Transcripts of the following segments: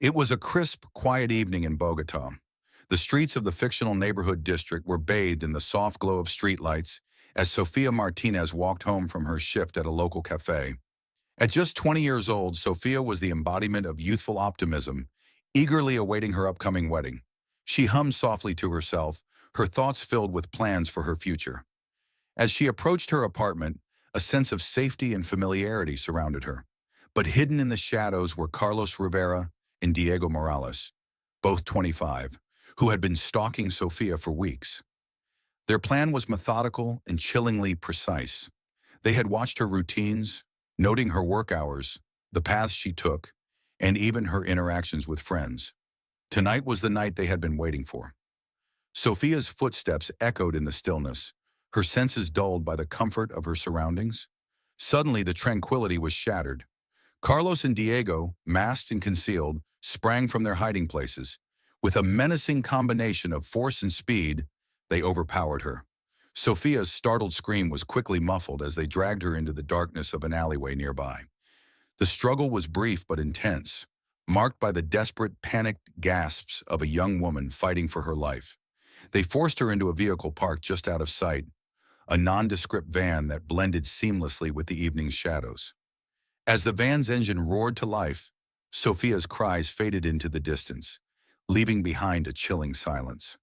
It was a crisp, quiet evening in Bogota. The streets of the fictional neighborhood district were bathed in the soft glow of streetlights as Sofia Martinez walked home from her shift at a local cafe. At just 20 years old, Sofia was the embodiment of youthful optimism, eagerly awaiting her upcoming wedding. She hummed softly to herself, her thoughts filled with plans for her future. As she approached her apartment, a sense of safety and familiarity surrounded her. But hidden in the shadows were Carlos Rivera and Diego Morales, both 25, who had been stalking Sofia for weeks. Their plan was methodical and chillingly precise. They had watched her routines, noting her work hours, the paths she took, and even her interactions with friends. Tonight was the night they had been waiting for. Sofia's footsteps echoed in the stillness, her senses dulled by the comfort of her surroundings. Suddenly, the tranquility was shattered. Carlos and Diego, masked and concealed, sprang from their hiding places. With a menacing combination of force and speed, they overpowered her. Sofia's startled scream was quickly muffled as they dragged her into the darkness of an alleyway nearby. The struggle was brief but intense, marked by the desperate, panicked gasps of a young woman fighting for her life. They forced her into a vehicle parked just out of sight, a nondescript van that blended seamlessly with the evening's shadows. As the van's engine roared to life, Sofia's cries faded into the distance, leaving behind a chilling silence.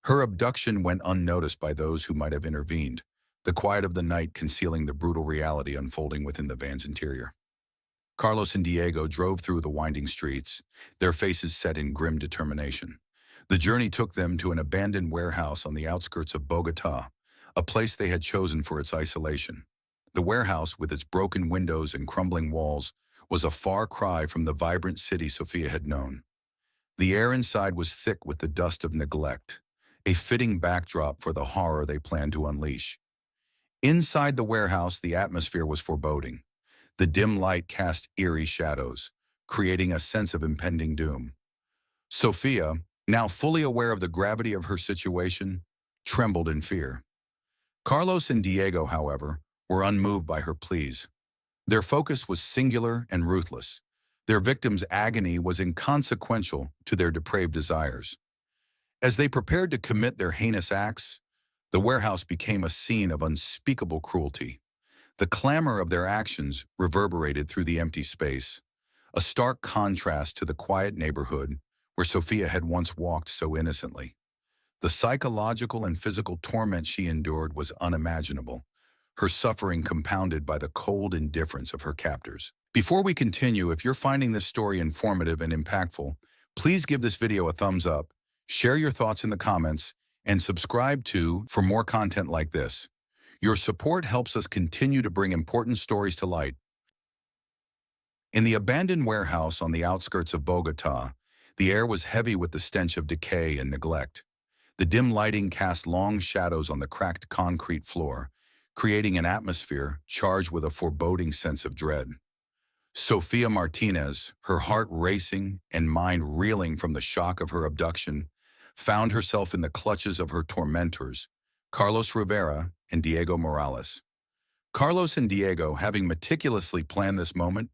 Her abduction went unnoticed by those who might have intervened, the quiet of the night concealing the brutal reality unfolding within the van's interior. Carlos and Diego drove through the winding streets, their faces set in grim determination. The journey took them to an abandoned warehouse on the outskirts of Bogota, a place they had chosen for its isolation. The warehouse, with its broken windows and crumbling walls, was a far cry from the vibrant city Sofia had known. The air inside was thick with the dust of neglect, a fitting backdrop for the horror they planned to unleash. Inside the warehouse, the atmosphere was foreboding. The dim light cast eerie shadows, creating a sense of impending doom. Sofia, now fully aware of the gravity of her situation, trembled in fear. Carlos and Diego, however, were unmoved by her pleas. Their focus was singular and ruthless. Their victim's agony was inconsequential to their depraved desires. As they prepared to commit their heinous acts, the warehouse became a scene of unspeakable cruelty. The clamor of their actions reverberated through the empty space, a stark contrast to the quiet neighborhood where Sofia had once walked so innocently. The psychological and physical torment she endured was unimaginable, her suffering compounded by the cold indifference of her captors. Before we continue, if you're finding this story informative and impactful, please give this video a thumbs up, share your thoughts in the comments, and subscribe for more content like this. Your support helps us continue to bring important stories to light. In the abandoned warehouse on the outskirts of Bogota, the air was heavy with the stench of decay and neglect. The dim lighting cast long shadows on the cracked concrete floor, creating an atmosphere charged with a foreboding sense of dread. Sofia Martinez, her heart racing and mind reeling from the shock of her abduction, found herself in the clutches of her tormentors, Carlos Rivera and Diego Morales. Carlos and Diego, having meticulously planned this moment,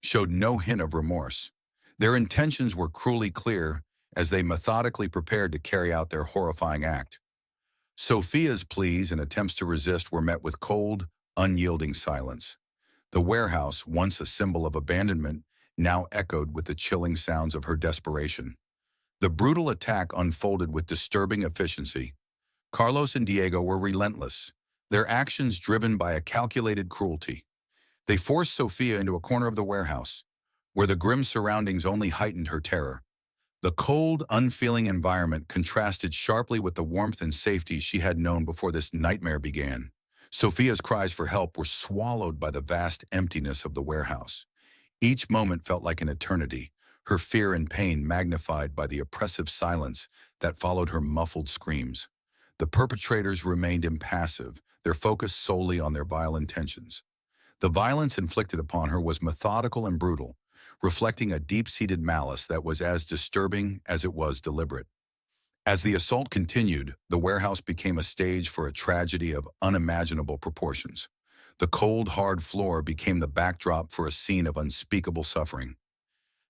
showed no hint of remorse. Their intentions were cruelly clear as they methodically prepared to carry out their horrifying act. Sofia's pleas and attempts to resist were met with cold, unyielding silence. The warehouse, once a symbol of abandonment, now echoed with the chilling sounds of her desperation. The brutal attack unfolded with disturbing efficiency. Carlos and Diego were relentless, their actions driven by a calculated cruelty. They forced Sofia into a corner of the warehouse, where the grim surroundings only heightened her terror. The cold, unfeeling environment contrasted sharply with the warmth and safety she had known before this nightmare began. Sofia's cries for help were swallowed by the vast emptiness of the warehouse. Each moment felt like an eternity, her fear and pain magnified by the oppressive silence that followed her muffled screams. The perpetrators remained impassive, their focus solely on their vile intentions. The violence inflicted upon her was methodical and brutal, reflecting a deep-seated malice that was as disturbing as it was deliberate. As the assault continued, the warehouse became a stage for a tragedy of unimaginable proportions. The cold, hard floor became the backdrop for a scene of unspeakable suffering.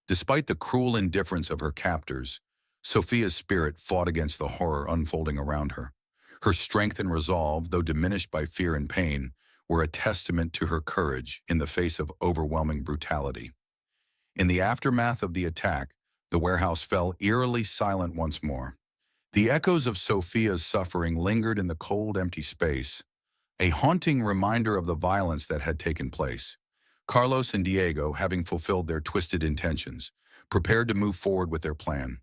Despite the cruel indifference of her captors, Sophia's spirit fought against the horror unfolding around her. Her strength and resolve, though diminished by fear and pain, were a testament to her courage in the face of overwhelming brutality. In the aftermath of the attack, the warehouse fell eerily silent once more. The echoes of Sophia's suffering lingered in the cold, empty space, a haunting reminder of the violence that had taken place. Carlos and Diego, having fulfilled their twisted intentions, prepared to move forward with their plan.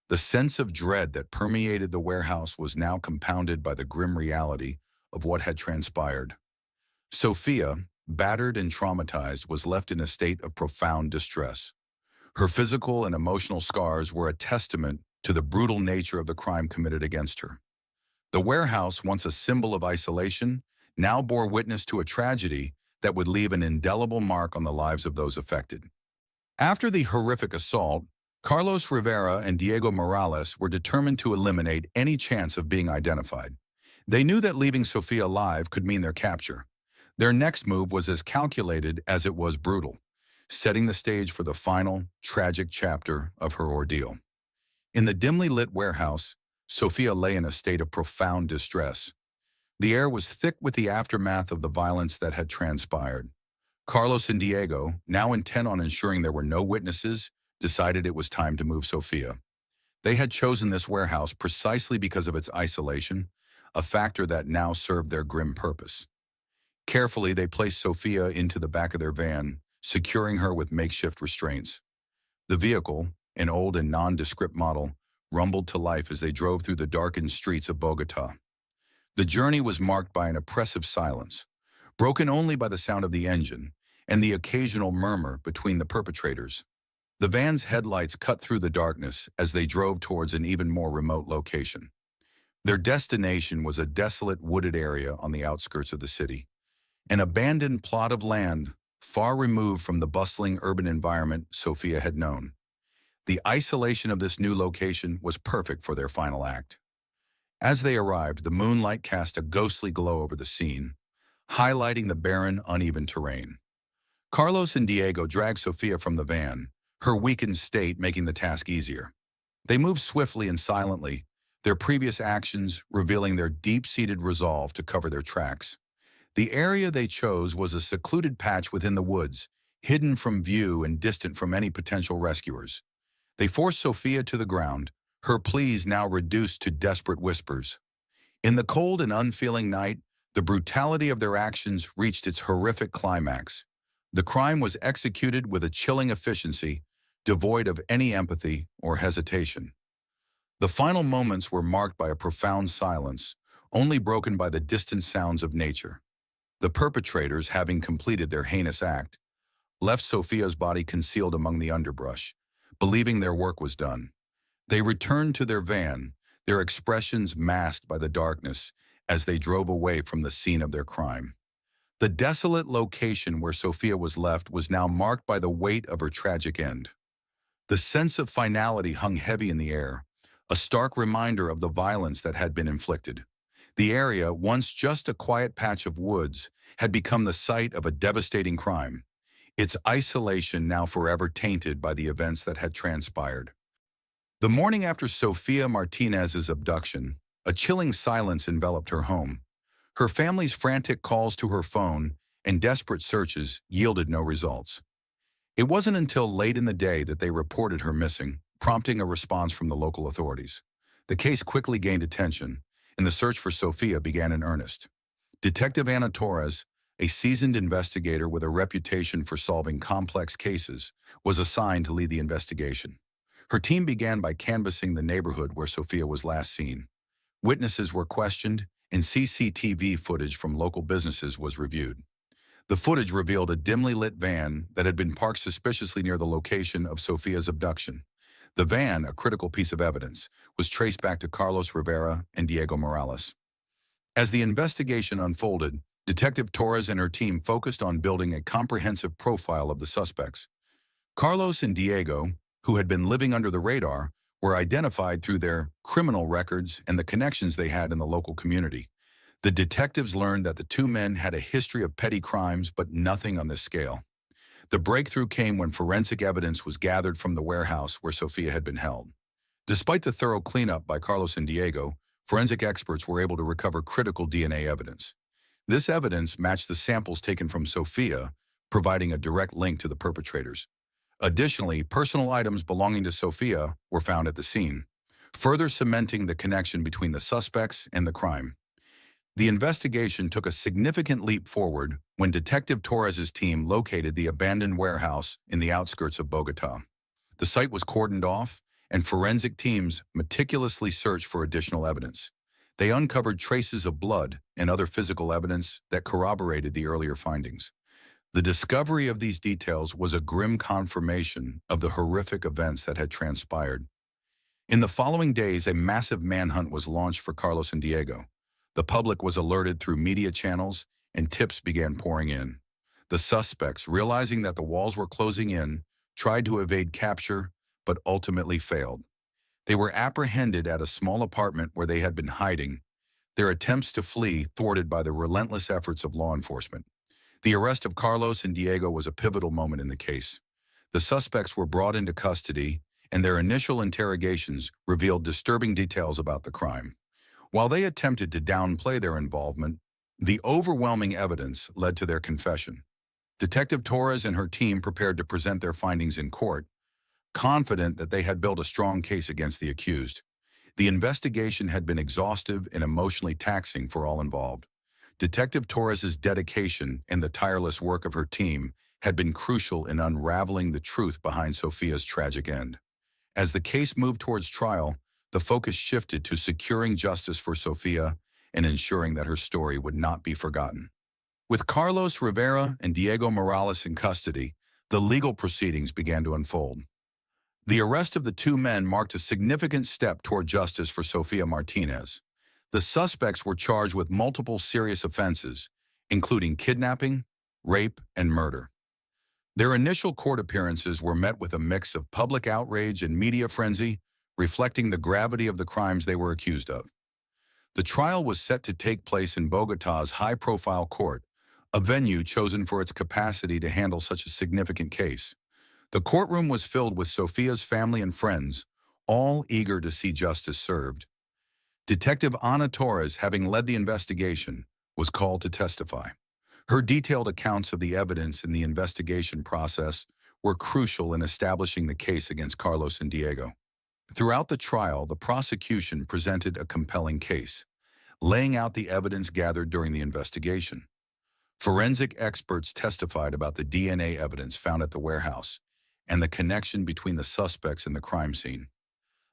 The sense of dread that permeated the warehouse was now compounded by the grim reality of what had transpired. Sophia, battered and traumatized, was left in a state of profound distress. Her physical and emotional scars were a testament to the brutal nature of the crime committed against her. The warehouse, once a symbol of isolation, now bore witness to a tragedy that would leave an indelible mark on the lives of those affected. After the horrific assault, Carlos Rivera and Diego Morales were determined to eliminate any chance of being identified. They knew that leaving Sofia alive could mean their capture. Their next move was as calculated as it was brutal, setting the stage for the final, tragic chapter of her ordeal. In the dimly lit warehouse, Sofia lay in a state of profound distress. The air was thick with the aftermath of the violence that had transpired. Carlos and Diego, now intent on ensuring there were no witnesses, decided it was time to move Sofia. They had chosen this warehouse precisely because of its isolation, a factor that now served their grim purpose. Carefully, they placed Sofia into the back of their van, securing her with makeshift restraints. The vehicle, an old and nondescript model, rumbled to life as they drove through the darkened streets of Bogota. The journey was marked by an oppressive silence, broken only by the sound of the engine and the occasional murmur between the perpetrators. The van's headlights cut through the darkness as they drove towards an even more remote location. Their destination was a desolate wooded area on the outskirts of the city, an abandoned plot of land far removed from the bustling urban environment Sofia had known. The isolation of this new location was perfect for their final act. As they arrived, the moonlight cast a ghostly glow over the scene, highlighting the barren, uneven terrain. Carlos and Diego dragged Sofia from the van, her weakened state making the task easier. They moved swiftly and silently, their previous actions revealing their deep-seated resolve to cover their tracks. The area they chose was a secluded patch within the woods, hidden from view and distant from any potential rescuers. They forced Sofia to the ground, her pleas now reduced to desperate whispers. In the cold and unfeeling night, the brutality of their actions reached its horrific climax. The crime was executed with a chilling efficiency, devoid of any empathy or hesitation. The final moments were marked by a profound silence, only broken by the distant sounds of nature. The perpetrators, having completed their heinous act, left Sofia's body concealed among the underbrush, believing their work was done. They returned to their van, their expressions masked by the darkness as they drove away from the scene of their crime. The desolate location where Sofia was left was now marked by the weight of her tragic end. The sense of finality hung heavy in the air, a stark reminder of the violence that had been inflicted. The area, once just a quiet patch of woods, had become the site of a devastating crime, its isolation now forever tainted by the events that had transpired. The morning after Sofia Martinez's abduction, a chilling silence enveloped her home. Her family's frantic calls to her phone and desperate searches yielded no results. It wasn't until late in the day that they reported her missing, prompting a response from the local authorities. The case quickly gained attention, and the search for Sofia began in earnest. Detective Ana Torres, a seasoned investigator with a reputation for solving complex cases, was assigned to lead the investigation. Her team began by canvassing the neighborhood where Sofia was last seen. Witnesses were questioned, and CCTV footage from local businesses was reviewed. The footage revealed a dimly lit van that had been parked suspiciously near the location of Sofia's abduction. The van, a critical piece of evidence, was traced back to Carlos Rivera and Diego Morales. As the investigation unfolded, Detective Torres and her team focused on building a comprehensive profile of the suspects. Carlos and Diego, who had been living under the radar, were identified through their criminal records and the connections they had in the local community. The detectives learned that the two men had a history of petty crimes, but nothing on this scale. The breakthrough came when forensic evidence was gathered from the warehouse where Sophia had been held. Despite the thorough cleanup by Carlos and Diego, forensic experts were able to recover critical DNA evidence. This evidence matched the samples taken from Sophia, providing a direct link to the perpetrators. Additionally, personal items belonging to Sophia were found at the scene, further cementing the connection between the suspects and the crime. The investigation took a significant leap forward when Detective Torres's team located the abandoned warehouse in the outskirts of Bogota. The site was cordoned off, and forensic teams meticulously searched for additional evidence. They uncovered traces of blood and other physical evidence that corroborated the earlier findings. The discovery of these details was a grim confirmation of the horrific events that had transpired. In the following days, a massive manhunt was launched for Carlos and Diego. The public was alerted through media channels, and tips began pouring in. The suspects, realizing that the walls were closing in, tried to evade capture, but ultimately failed. They were apprehended at a small apartment where they had been hiding, their attempts to flee thwarted by the relentless efforts of law enforcement. The arrest of Carlos and Diego was a pivotal moment in the case. The suspects were brought into custody, and their initial interrogations revealed disturbing details about the crime. While they attempted to downplay their involvement, the overwhelming evidence led to their confession. Detective Torres and her team prepared to present their findings in court, confident that they had built a strong case against the accused. The investigation had been exhaustive and emotionally taxing for all involved. Detective Torres's dedication and the tireless work of her team had been crucial in unraveling the truth behind Sophia's tragic end. As the case moved towards trial, the focus shifted to securing justice for Sophia and ensuring that her story would not be forgotten. With Carlos Rivera and Diego Morales in custody, the legal proceedings began to unfold. The arrest of the two men marked a significant step toward justice for Sofia Martinez. The suspects were charged with multiple serious offenses, including kidnapping, rape, and murder. Their initial court appearances were met with a mix of public outrage and media frenzy, reflecting the gravity of the crimes they were accused of. The trial was set to take place in Bogota's high-profile court, a venue chosen for its capacity to handle such a significant case. The courtroom was filled with Sophia's family and friends, all eager to see justice served. Detective Ana Torres, having led the investigation, was called to testify. Her detailed accounts of the evidence in the investigation process were crucial in establishing the case against Carlos and Diego. Throughout the trial, the prosecution presented a compelling case, laying out the evidence gathered during the investigation. Forensic experts testified about the DNA evidence found at the warehouse and the connection between the suspects and the crime scene.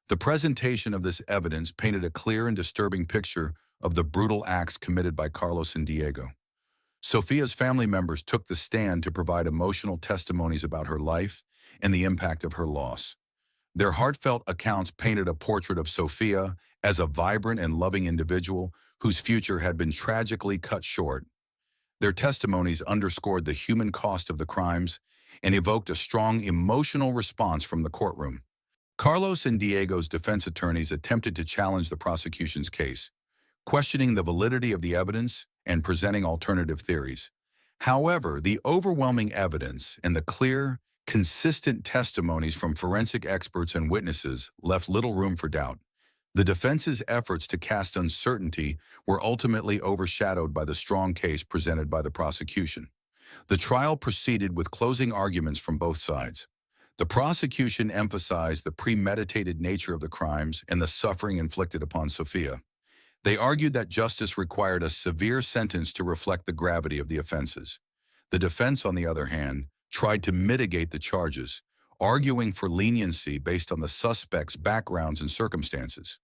The presentation of this evidence painted a clear and disturbing picture of the brutal acts committed by Carlos and Diego. Sophia's family members took the stand to provide emotional testimonies about her life and the impact of her loss. Their heartfelt accounts painted a portrait of Sophia as a vibrant and loving individual whose future had been tragically cut short. Their testimonies underscored the human cost of the crimes and evoked a strong emotional response from the courtroom. Carlos and Diego's defense attorneys attempted to challenge the prosecution's case, questioning the validity of the evidence and presenting alternative theories. However, the overwhelming evidence and the clear, consistent testimonies from forensic experts and witnesses left little room for doubt. The defense's efforts to cast uncertainty were ultimately overshadowed by the strong case presented by the prosecution. The trial proceeded with closing arguments from both sides. The prosecution emphasized the premeditated nature of the crimes and the suffering inflicted upon Sophia. They argued that justice required a severe sentence to reflect the gravity of the offenses. The defense, on the other hand, tried to mitigate the charges, arguing for leniency based on the suspects' backgrounds and circumstances.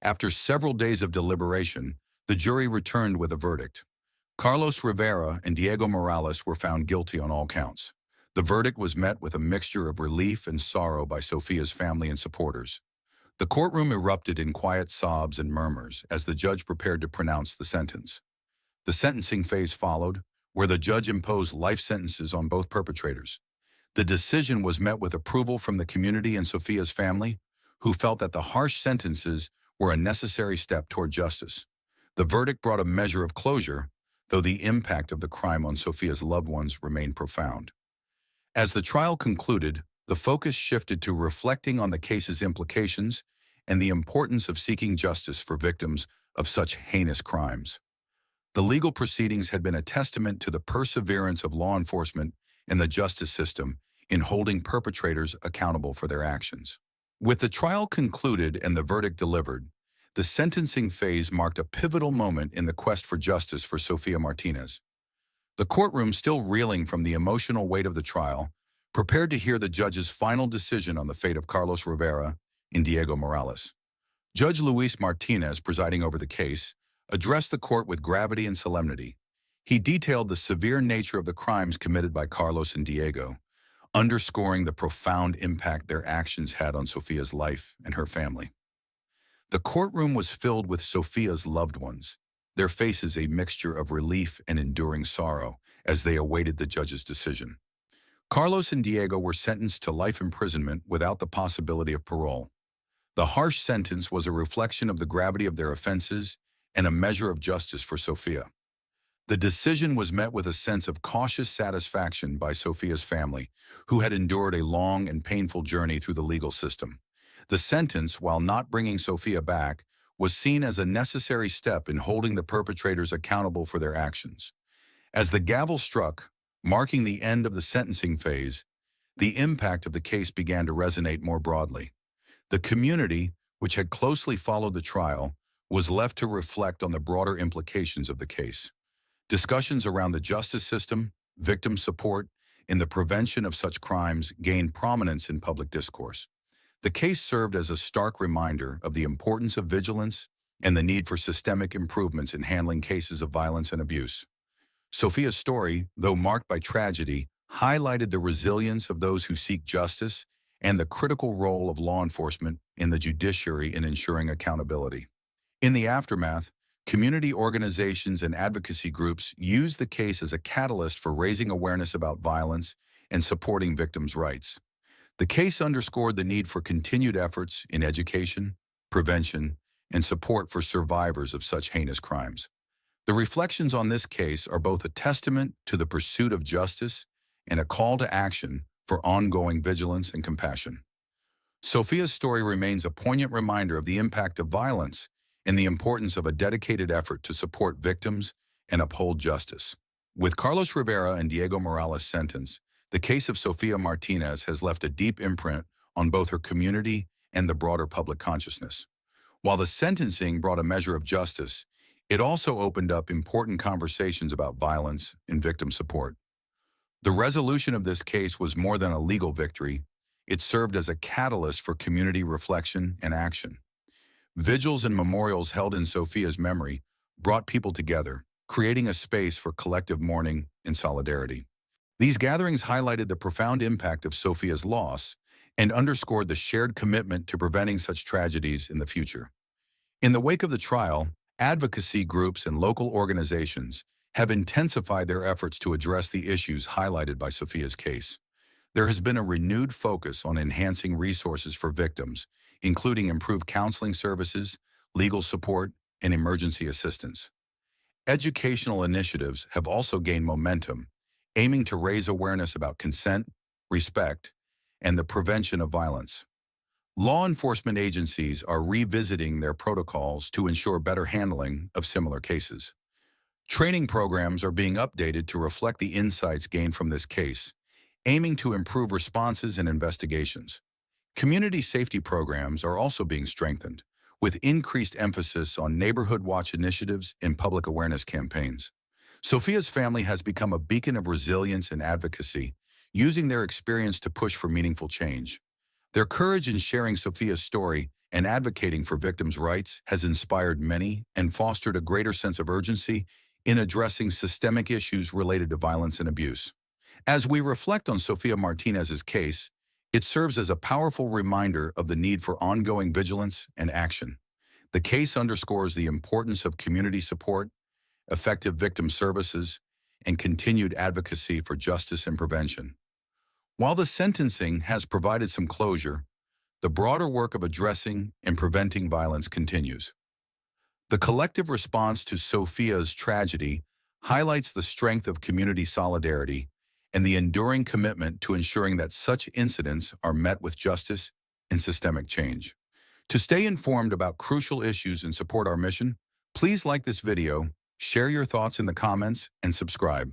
After several days of deliberation, the jury returned with a verdict. Carlos Rivera and Diego Morales were found guilty on all counts. The verdict was met with a mixture of relief and sorrow by Sophia's family and supporters. The courtroom erupted in quiet sobs and murmurs as the judge prepared to pronounce the sentence. The sentencing phase followed, where the judge imposed life sentences on both perpetrators. The decision was met with approval from the community and Sophia's family, who felt that the harsh sentences were a necessary step toward justice. The verdict brought a measure of closure, though the impact of the crime on Sophia's loved ones remained profound. As the trial concluded, the focus shifted to reflecting on the case's implications and the importance of seeking justice for victims of such heinous crimes. The legal proceedings had been a testament to the perseverance of law enforcement and the justice system in holding perpetrators accountable for their actions. With the trial concluded and the verdict delivered, the sentencing phase marked a pivotal moment in the quest for justice for Sofia Martinez. The courtroom, still reeling from the emotional weight of the trial, prepared to hear the judge's final decision on the fate of Carlos Rivera and Diego Morales. Judge Luis Martinez, presiding over the case, addressed the court with gravity and solemnity. He detailed the severe nature of the crimes committed by Carlos and Diego, underscoring the profound impact their actions had on Sofia's life and her family. The courtroom was filled with Sofia's loved ones, their faces a mixture of relief and enduring sorrow as they awaited the judge's decision. Carlos and Diego were sentenced to life imprisonment without the possibility of parole. The harsh sentence was a reflection of the gravity of their offenses and a measure of justice for Sofia. The decision was met with a sense of cautious satisfaction by Sofia's family, who had endured a long and painful journey through the legal system. The sentence, while not bringing Sofia back, was seen as a necessary step in holding the perpetrators accountable for their actions. As the gavel struck, marking the end of the sentencing phase, the impact of the case began to resonate more broadly. The community, which had closely followed the trial, was left to reflect on the broader implications of the case. Discussions around the justice system, victim support, and the prevention of such crimes gained prominence in public discourse. The case served as a stark reminder of the importance of vigilance and the need for systemic improvements in handling cases of violence and abuse. Sofia's story, though marked by tragedy, highlighted the resilience of those who seek justice and the critical role of law enforcement in the judiciary in ensuring accountability. In the aftermath, community organizations and advocacy groups used the case as a catalyst for raising awareness about violence and supporting victims' rights. The case underscored the need for continued efforts in education, prevention, and support for survivors of such heinous crimes. The reflections on this case are both a testament to the pursuit of justice and a call to action for ongoing vigilance and compassion. Sofia's story remains a poignant reminder of the impact of violence and the importance of a dedicated effort to support victims and uphold justice. With Carlos Rivera and Diego Morales sentenced, the case of Sofia Martinez has left a deep imprint on both her community and the broader public consciousness. While the sentencing brought a measure of justice, it also opened up important conversations about violence and victim support. The resolution of this case was more than a legal victory. It served as a catalyst for community reflection and action. Vigils and memorials held in Sofia's memory brought people together, creating a space for collective mourning and solidarity. These gatherings highlighted the profound impact of Sofia's loss and underscored the shared commitment to preventing such tragedies in the future. In the wake of the trial, advocacy groups and local organizations have intensified their efforts to address the issues highlighted by Sofia's case. There has been a renewed focus on enhancing resources for victims, including improved counseling services, legal support, and emergency assistance. Educational initiatives have also gained momentum, aiming to raise awareness about consent, respect, and the prevention of violence. Law enforcement agencies are revisiting their protocols to ensure better handling of similar cases. Training programs are being updated to reflect the insights gained from this case, aiming to improve responses and investigations. Community safety programs are also being strengthened, with increased emphasis on neighborhood watch initiatives and public awareness campaigns. Sofia's family has become a beacon of resilience and advocacy, using their experience to push for meaningful change. Their courage in sharing Sofia's story and advocating for victims' rights has inspired many and fostered a greater sense of urgency in addressing systemic issues related to violence and abuse. As we reflect on Sofia Martinez's case, it serves as a powerful reminder of the need for ongoing vigilance and action. The case underscores the importance of community support, effective victim services, and continued advocacy for justice and prevention. While the sentencing has provided some closure, the broader work of addressing and preventing violence continues. The collective response to Sofia's tragedy highlights the strength of community solidarity and the enduring commitment to ensuring that such incidents are met with justice and systemic change. To stay informed about crucial issues and support our mission, please like this video, share your thoughts in the comments, and subscribe.